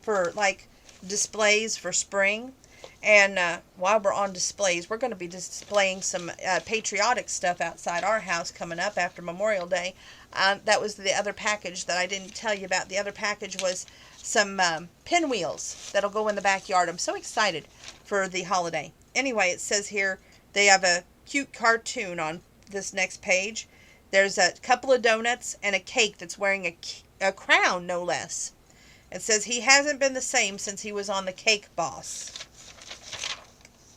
A: for like displays for spring. And while we're on displays, we're going to be displaying some patriotic stuff outside our house coming up after Memorial Day. That was the other package that I didn't tell you about. The other package was some pinwheels that'll go in the backyard. I'm so excited for the holiday. Anyway, it says here they have a cute cartoon on this next page. There's a couple of donuts and a cake that's wearing a crown, no less. It says he hasn't been the same since he was on the Cake Boss.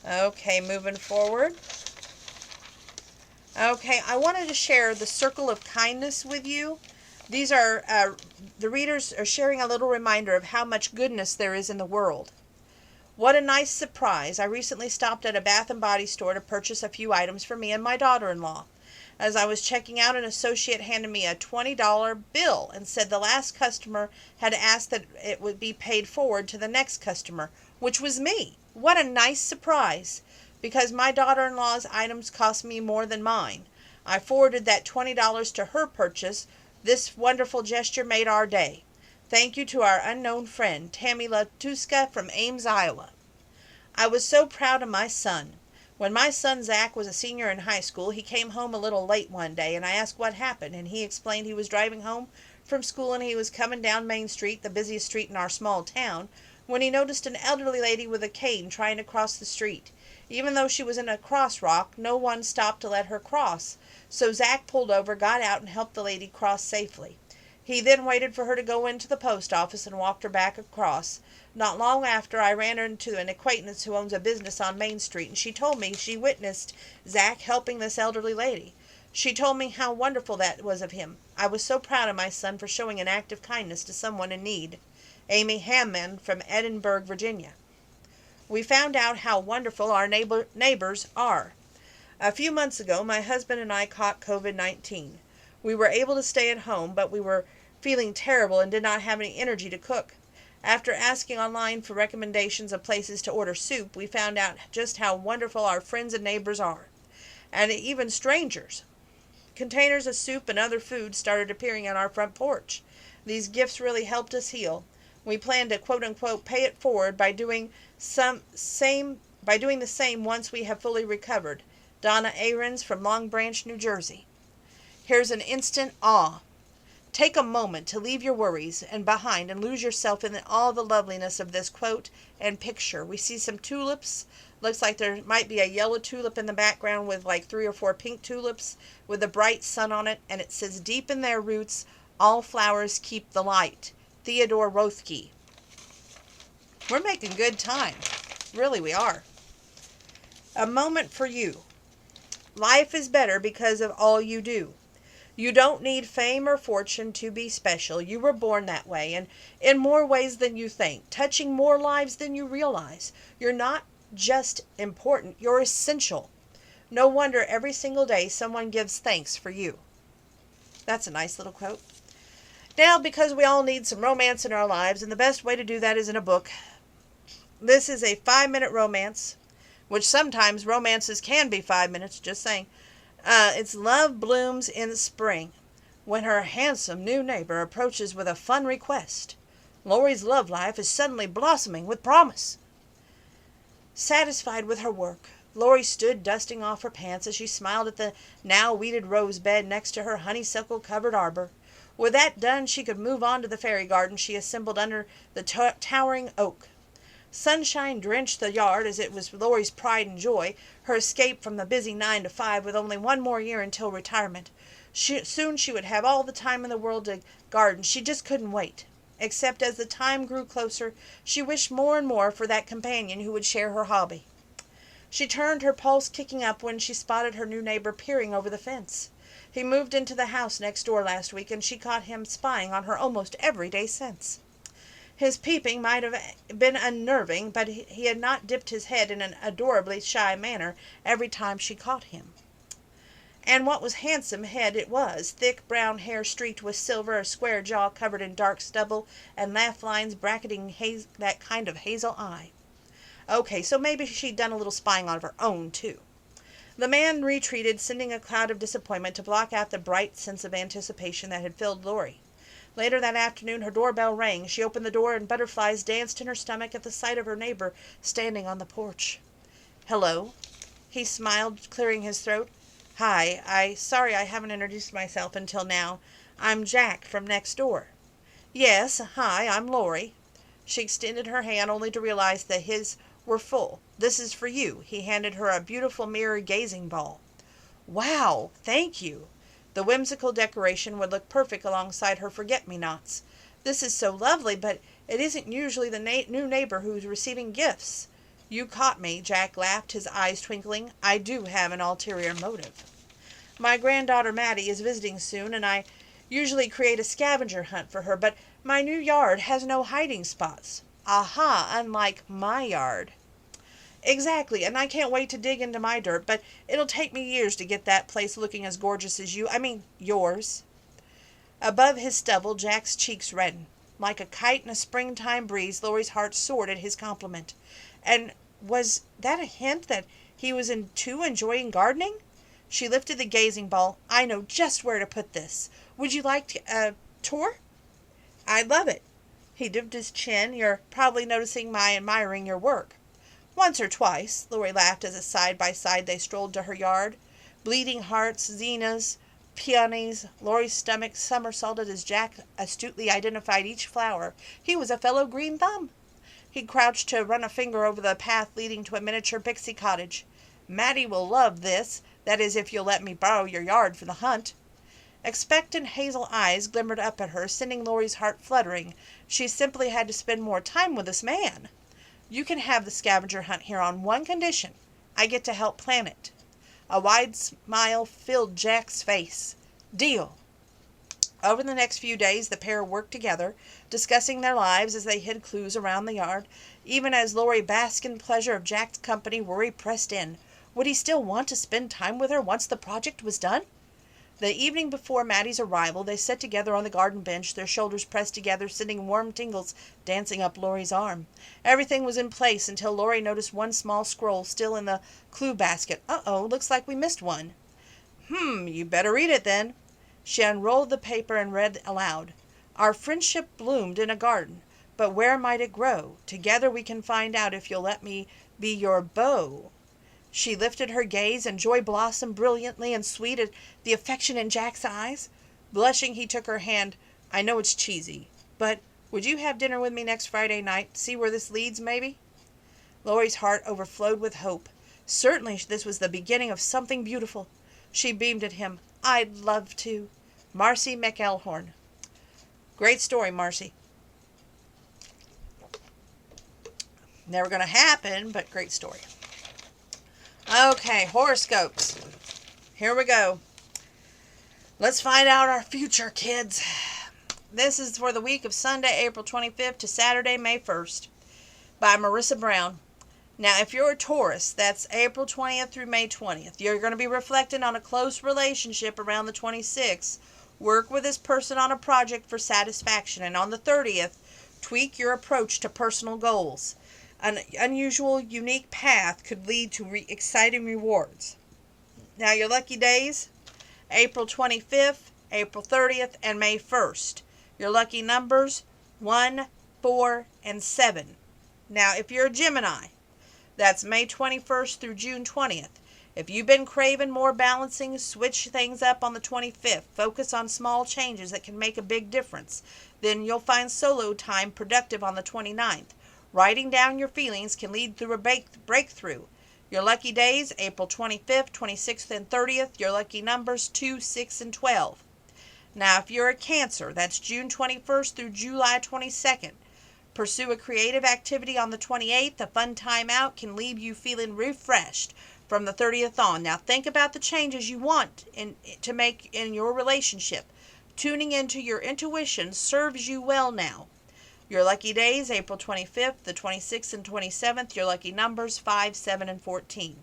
A: Okay, moving forward. Okay, I wanted to share the Circle of Kindness with you. These are, the readers are sharing a little reminder of how much goodness there is in the world. What a nice surprise. I recently stopped at a Bath & Body store to purchase a few items for me and my daughter-in-law. As I was checking out, an associate handed me a $20 bill and said the last customer had asked that it would be paid forward to the next customer, which was me. What a nice surprise, because my daughter-in-law's items cost me more than mine. I forwarded that $20 to her purchase. This wonderful gesture made our day. Thank you to our unknown friend, Tammy Latuska from Ames, Iowa. I was so proud of my son. When my son Zach was a senior in high school, he came home a little late one day, and I asked what happened, and he explained he was driving home from school and he was coming down Main Street, the busiest street in our small town, when he noticed an elderly lady with a cane trying to cross the street. Even though she was in a crosswalk, no one stopped to let her cross, so Zach pulled over, got out, and helped the lady cross safely. He then waited for her to go into the post office and walked her back across. Not long after, I ran into an acquaintance who owns a business on Main Street, and she told me she witnessed Zach helping this elderly lady. She told me how wonderful that was of him. I was so proud of my son for showing an act of kindness to someone in need. Amy Hammond from Edinburgh, Virginia. We found out how wonderful our neighbors are. A few months ago, my husband and I caught COVID-19. We were able to stay at home, but we were feeling terrible and did not have any energy to cook. After asking online for recommendations of places to order soup, we found out just how wonderful our friends and neighbors are, and even strangers. Containers of soup and other food started appearing on our front porch. These gifts really helped us heal. We plan to quote-unquote pay it forward by doing the same once we have fully recovered. Donna Ahrens from Long Branch, New Jersey. Here's an instant awe. Take a moment to leave your worries behind and lose yourself in all the loveliness of this quote and picture. We see some tulips. Looks like there might be a yellow tulip in the background with like 3 or 4 pink tulips with a bright sun on it, and it says, "Deep in their roots, all flowers keep the light." Theodore Rothke. We're making good time. Really, we are. A moment for you. Life is better because of all you do. You don't need fame or fortune to be special. You were born that way, and in more ways than you think, touching more lives than you realize. You're not just important, you're essential. No wonder every single day someone gives thanks for you. That's a nice little quote. Now, because we all need some romance in our lives, and the best way to do that is in a book. This is a 5-minute romance, which sometimes romances can be 5 minutes, just saying. It's Love Blooms in Spring, when her handsome new neighbor approaches with a fun request. Lori's love life is suddenly blossoming with promise. Satisfied with her work, Lori stood dusting off her pants as she smiled at the now weeded rose bed next to her honeysuckle-covered arbor. With that done, she could move on to the fairy garden she assembled under the towering oak. Sunshine drenched the yard as it was Lori's pride and joy, her escape from the busy 9 to 5 with only 1 more year until retirement. Soon she would have all the time in the world to garden. She just couldn't wait. Except as the time grew closer, she wished more and more for that companion who would share her hobby. She turned, her pulse kicking up, when she spotted her new neighbor peering over the fence. He moved into the house next door last week, and she caught him spying on her almost every day since. His peeping might have been unnerving, but he had not dipped his head in an adorably shy manner every time she caught him. And what was handsome head it was, thick brown hair streaked with silver, a square jaw covered in dark stubble, and laugh lines bracketing that kind of hazel eye. Okay, so maybe she'd done a little spying on her own, too. The man retreated, sending a cloud of disappointment to block out the bright sense of anticipation that had filled Lori. Later that afternoon, her doorbell rang. She opened the door, and butterflies danced in her stomach at the sight of her neighbor standing on the porch. "Hello?" He smiled, clearing his throat. "Hi, sorry I haven't introduced myself until now. I'm Jack from next door." "Yes, hi, I'm Lori." She extended her hand only to realize that his were full. "This is for you." He handed her a beautiful mirror gazing ball. "Wow, thank you." The whimsical decoration would look perfect alongside her forget-me-nots. "This is so lovely, but it isn't usually the new neighbor who's receiving gifts." "You caught me," Jack laughed, his eyes twinkling. "I do have an ulterior motive. My granddaughter Maddie is visiting soon, and I usually create a scavenger hunt for her, but my new yard has no hiding spots." "Aha, unlike my yard." "Exactly, and I can't wait to dig into my dirt, but it'll take me years to get that place looking as gorgeous as yours." Above his stubble, Jack's cheeks reddened. Like a kite in a springtime breeze, Lori's heart soared at his compliment. And was that a hint that he was too enjoying gardening? She lifted the gazing ball. "I know just where to put this. Would you like a tour?" "I'd love it." He dipped his chin. "You're probably noticing my admiring your work." "Once or twice," Lori laughed as side by side they strolled to her yard. Bleeding hearts, zinnias, peonies. Lori's stomach somersaulted as Jack astutely identified each flower. He was a fellow green thumb. He crouched to run a finger over the path leading to a miniature pixie cottage. Mattie will love this. That is, if you'll let me borrow your yard for the hunt. Expectant hazel eyes glimmered up at her, sending Lori's heart fluttering. She simply had to spend more time with this man. You can have the scavenger hunt here on one condition. I get to help plan it. A wide smile filled Jack's face. Deal. Over the next few days, the pair worked together, discussing their lives as they hid clues around the yard. Even as Lori basked in pleasure of Jack's company, worry pressed in. Would he still want to spend time with her once the project was done? The evening before Mattie's arrival, they sat together on the garden bench, their shoulders pressed together, sending warm tingles dancing up Lori's arm. Everything was in place until Lori noticed one small scroll still in the clue basket. Uh-oh, looks like we missed one. You better read it then. She unrolled the paper and read aloud. Our friendship bloomed in a garden, but where might it grow? Together we can find out if you'll let me be your beau. She lifted her gaze, and joy blossomed brilliantly and sweet at the affection in Jack's eyes. Blushing, he took her hand. I know it's cheesy, but would you have dinner with me next Friday night? See where this leads, maybe? Lori's heart overflowed with hope. Certainly this was the beginning of something beautiful. She beamed at him. I'd love to. Marcy McElhorn. Great story, Marcy. Never going to happen, but great story. Okay, horoscopes. Here we go. Let's find out our future, kids. This is for the week of Sunday, April 25th to Saturday, May 1st, by Marissa Brown. Now, if you're a Taurus, that's April 20th through May 20th. You're going to be reflecting on a close relationship around the 26th. Work with this person on a project for satisfaction. And on the 30th, tweak your approach to personal goals. An unusual, unique path could lead to exciting rewards. Now, your lucky days, April 25th, April 30th, and May 1st. Your lucky numbers, 1, 4, and 7. Now, if you're a Gemini, that's May 21st through June 20th. If you've been craving more balancing, switch things up on the 25th. Focus on small changes that can make a big difference. Then you'll find solo time productive on the 29th. Writing down your feelings can lead through a breakthrough. Your lucky days, April 25th, 26th, and 30th. Your lucky numbers, 2, 6, and 12. Now, if you're a Cancer, that's June 21st through July 22nd. Pursue a creative activity on the 28th. A fun time out can leave you feeling refreshed from the 30th on. Now, think about the changes you want to make in your relationship. Tuning into your intuition serves you well now. Your lucky days, April 25th, the 26th, and 27th. Your lucky numbers, 5, 7, and 14.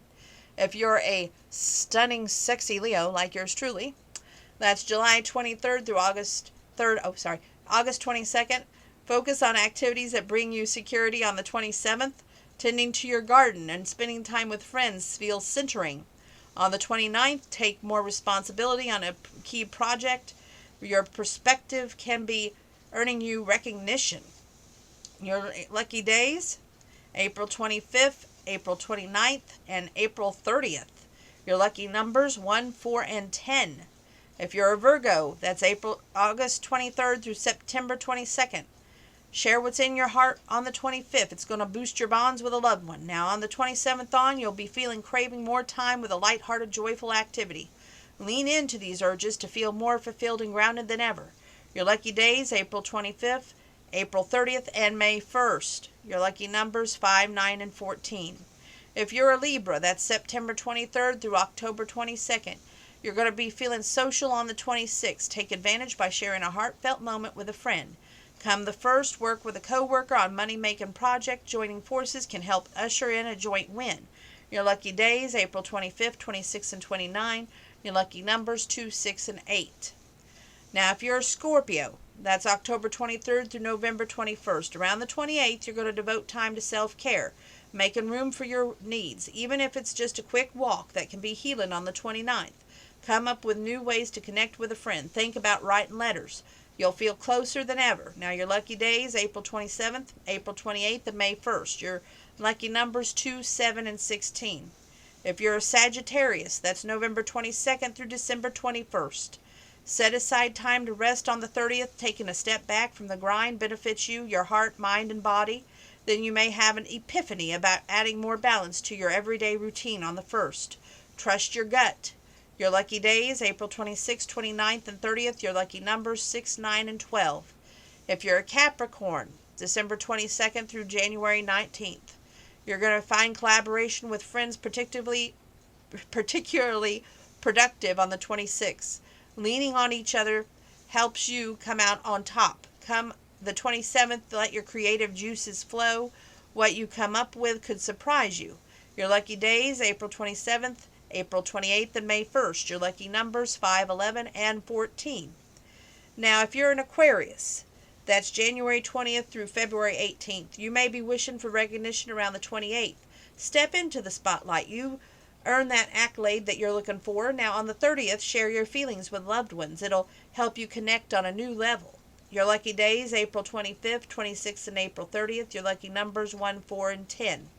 A: If you're a stunning, sexy Leo like yours truly, that's July 23rd through August 22nd. Focus on activities that bring you security on the 27th. Tending to your garden and spending time with friends feels centering. On the 29th, take more responsibility on a key project. Your perspective can be earning you recognition. Your lucky days, April 25th, April 29th, and April 30th. Your lucky numbers, 1, 4, and 10. If you're a Virgo, that's August 23rd through September 22nd. Share what's in your heart on the 25th. It's going to boost your bonds with a loved one. Now, on the 27th on, you'll be craving more time with a lighthearted, joyful activity. Lean into these urges to feel more fulfilled and grounded than ever. Your lucky days, April 25th, April 30th, and May 1st. Your lucky numbers, 5, 9, and 14. If you're a Libra, that's September 23rd through October 22nd. You're going to be feeling social on the 26th. Take advantage by sharing a heartfelt moment with a friend. Come the 1st, work with a coworker on money-making project. Joining forces can help usher in a joint win. Your lucky days, April 25th, 26th, and 29. Your lucky numbers, 2, 6, and 8. Now, if you're a Scorpio, that's October 23rd through November 21st. Around the 28th, you're going to devote time to self-care, making room for your needs, even if it's just a quick walk that can be healing on the 29th. Come up with new ways to connect with a friend. Think about writing letters. You'll feel closer than ever. Now, your lucky days, April 27th, April 28th, and May 1st. Your lucky numbers, 2, 7, and 16. If you're a Sagittarius, that's November 22nd through December 21st. Set aside time to rest on the 30th. Taking a step back from the grind benefits you, your heart, mind, and body. Then you may have an epiphany about adding more balance to your everyday routine on the 1st. Trust your gut. Your lucky days, April 26th, 29th, and 30th. Your lucky numbers, 6, 9, and 12. If you're a Capricorn, December 22nd through January 19th. You're going to find collaboration with friends particularly productive on the 26th. Leaning on each other helps you come out on top. Come the 27th, let your creative juices flow. What you come up with could surprise you. Your lucky days, April 27th, April 28th, and May 1st. Your lucky numbers, 5, 11, and 14. Now, if you're an Aquarius, that's January 20th through February 18th. You may be wishing for recognition around the 28th. Step into the spotlight. You earn that accolade that you're looking for. Now, on the 30th, share your feelings with loved ones. It'll help you connect on a new level. Your lucky days, April 25th, 26th, and April 30th. Your lucky numbers, 1, 4, and 10.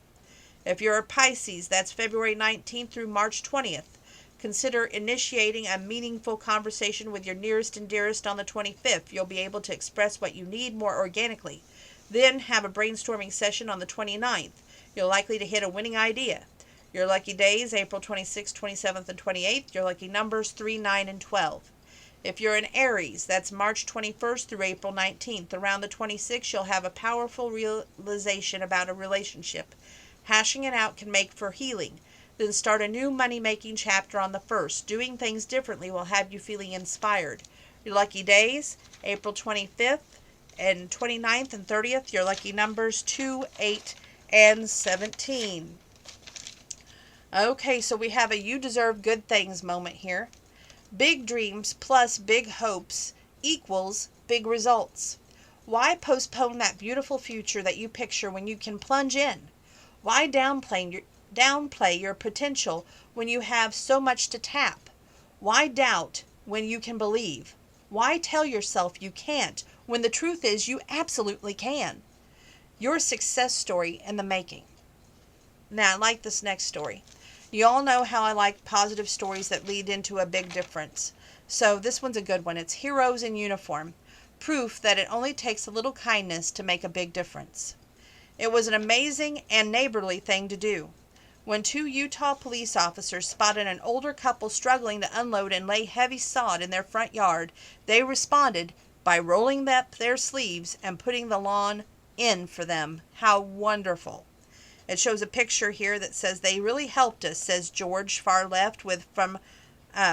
A: If you're a Pisces, that's February 19th through March 20th. Consider initiating a meaningful conversation with your nearest and dearest on the 25th. You'll be able to express what you need more organically. Then have a brainstorming session on the 29th. You're likely to hit a winning idea. Your lucky days, April 26th, 27th, and 28th. Your lucky numbers, 3, 9, and 12. If you're an Aries, that's March 21st through April 19th. Around the 26th, you'll have a powerful realization about a relationship. Hashing it out can make for healing. Then start a new money-making chapter on the 1st. Doing things differently will have you feeling inspired. Your lucky days, April 25th and 29th and 30th. Your lucky numbers, 2, 8, and 17. Okay, so we have a you deserve good things moment here. Big dreams plus big hopes equals big results. Why postpone that beautiful future that you picture when you can plunge in? Why downplay your potential when you have so much to tap? Why doubt when you can believe? Why tell yourself you can't when the truth is you absolutely can? Your success story in the making. Now, I like this next story. You all know how I like positive stories that lead into a big difference. So this one's a good one. It's Heroes in Uniform. Proof that it only takes a little kindness to make a big difference. It was an amazing and neighborly thing to do. When 2 Utah police officers spotted an older couple struggling to unload and lay heavy sod in their front yard, they responded by rolling up their sleeves and putting the lawn in for them. How wonderful. It shows a picture here that says, "They really helped us," says George far left from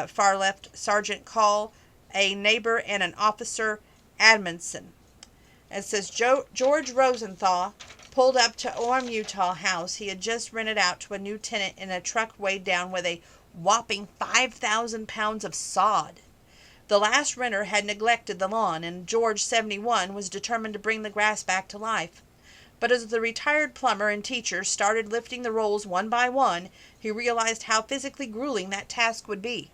A: far left Sergeant Call, a neighbor, and an officer, Admonson. It says George Rosenthal pulled up to Orem, Utah house he had just rented out to a new tenant in a truck weighed down with a whopping 5,000 pounds of sod. The last renter had neglected the lawn, and George, 71, was determined to bring the grass back to life. But as the retired plumber and teacher started lifting the rolls one by one, he realized how physically grueling that task would be.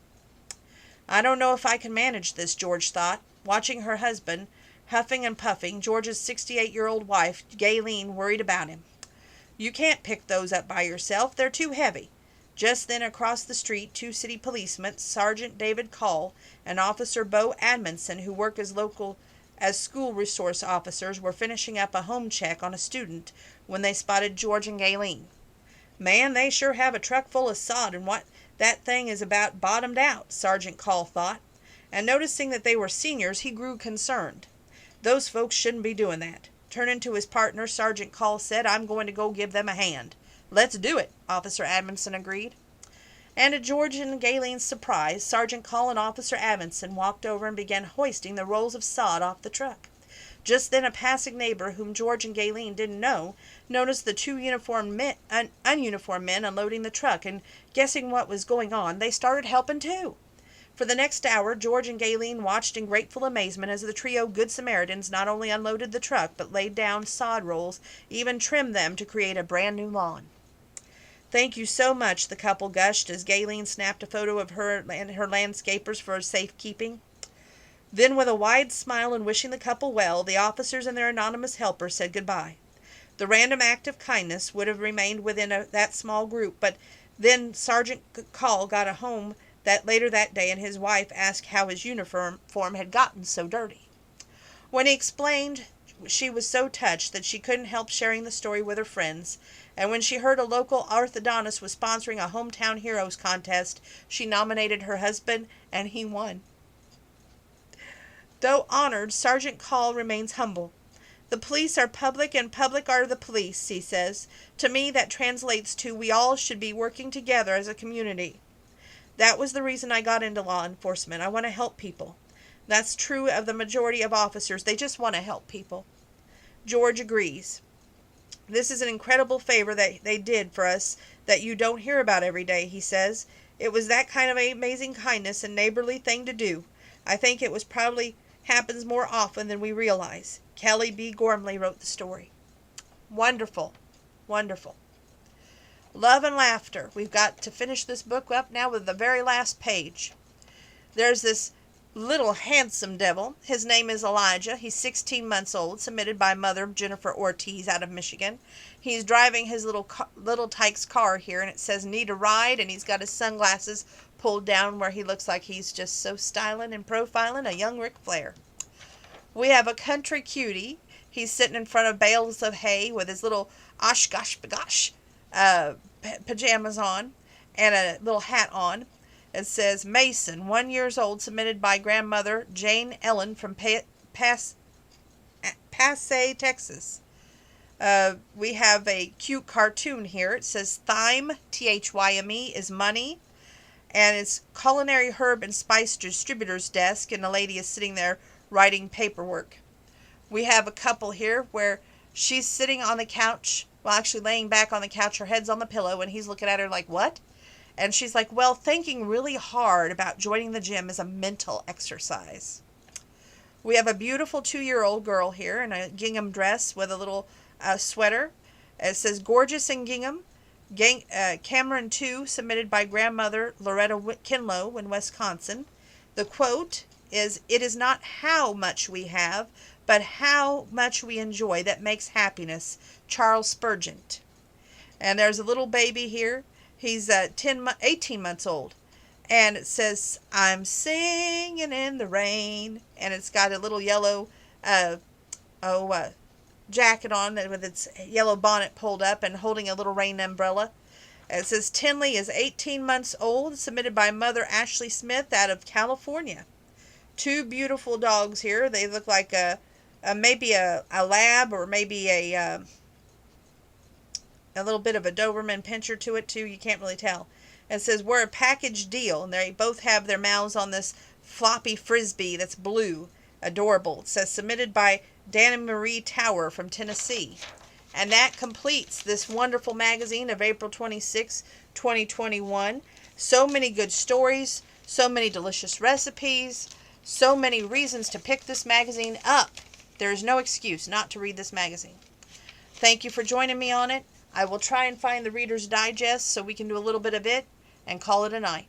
A: "I don't know if I can manage this," George thought, watching her husband, huffing and puffing, George's 68-year-old wife, Gayleen, worried about him. "You can't pick those up by yourself. They're too heavy." Just then, across the street, 2 city policemen, Sergeant David Call and Officer Bo Admonson, who work as school resource officers, were finishing up a home check on a student when they spotted George and Gayleen. "Man, they sure have a truck full of sod, and what that thing is about bottomed out," Sergeant Call thought. And noticing that they were seniors, he grew concerned. "Those folks shouldn't be doing that." Turning to his partner, Sergeant Call said, "I'm going to go give them a hand." "Let's do it," Officer Admonson agreed. And to George and Gayleen's surprise, Sergeant Call and Officer Admonson walked over and began hoisting the rolls of sod off the truck. Just then a passing neighbor, whom George and Gayleen didn't know, noticed the 2 ununiformed men unloading the truck, and guessing what was going on, they started helping too. For the next hour, George and Gayleen watched in grateful amazement as the trio Good Samaritans not only unloaded the truck, but laid down sod rolls, even trimmed them to create a brand new lawn. "Thank you so much," the couple gushed as Gayleen snapped a photo of her and her landscapers for safekeeping. Then, with a wide smile and wishing the couple well, the officers and their anonymous helper said goodbye. The random act of kindness would have remained within that small group, but then Sergeant Call got a home later that day, and his wife asked how his uniform had gotten so dirty. When he explained, she was so touched that she couldn't help sharing the story with her friends, and when she heard a local orthodontist was sponsoring a Hometown Heroes contest, she nominated her husband, and he won. Though honored, Sergeant Call remains humble. The police are public and public are the police, he says. To me, that translates to we all should be working together as a community. That was the reason I got into law enforcement. I want to help people. That's true of the majority of officers. They just want to help people. George agrees. This is an incredible favor that they did for us that you don't hear about every day, he says. It was that kind of amazing kindness and neighborly thing to do. I think it was probably happens more often than we realize. Kelly B. Gormley wrote the story. Wonderful. Wonderful. Love and laughter. We've got to finish this book up now with the very last page. There's this little handsome devil. His name is Elijah. He's 16 months old, submitted by mother Jennifer Ortiz out of Michigan. He's driving his little Tykes car here, and it says need a ride, and he's got his sunglasses pulled down where he looks like he's just so styling and profiling a young Ric Flair. We have a country cutie. He's sitting in front of bales of hay with his little oshkosh pajamas on and a little hat on. It says Mason, 1 year old, submitted by grandmother Jane Ellen from Passe, Texas. We have a cute cartoon here. It says Thyme, Thyme, is money. And it's culinary herb and spice distributor's desk, and the lady is sitting there writing paperwork. We have a couple here where she's sitting on the couch, well, actually laying back on the couch, her head's on the pillow, and he's looking at her like, what? And she's like, well, thinking really hard about joining the gym is a mental exercise. We have a beautiful 2-year-old girl here in a gingham dress with a little sweater. It says gorgeous in gingham. Cameron 2, submitted by grandmother Loretta Kinlow in Wisconsin. The quote is, it is not how much we have, but how much we enjoy that makes happiness. Charles Spurgeon. And there's a little baby here. He's 18 months old. And it says, I'm singing in the rain. And it's got a little yellow jacket on with its yellow bonnet pulled up and holding a little rain umbrella. It says Tinley is 18 months old, submitted by mother Ashley Smith out of California. 2 beautiful dogs here. They look like maybe a lab or maybe a little bit of a Doberman Pinscher to it too. You can't really tell. It says we're a package deal, and they both have their mouths on this floppy frisbee that's blue. Adorable. It says submitted by Dana Marie Tower from Tennessee. And that completes this wonderful magazine of April 26, 2021. So many good stories, so many delicious recipes, so many reasons to pick this magazine up. There is no excuse not to read this magazine. Thank you for joining me on it. I will try and find the Reader's Digest so we can do a little bit of it and call it a night.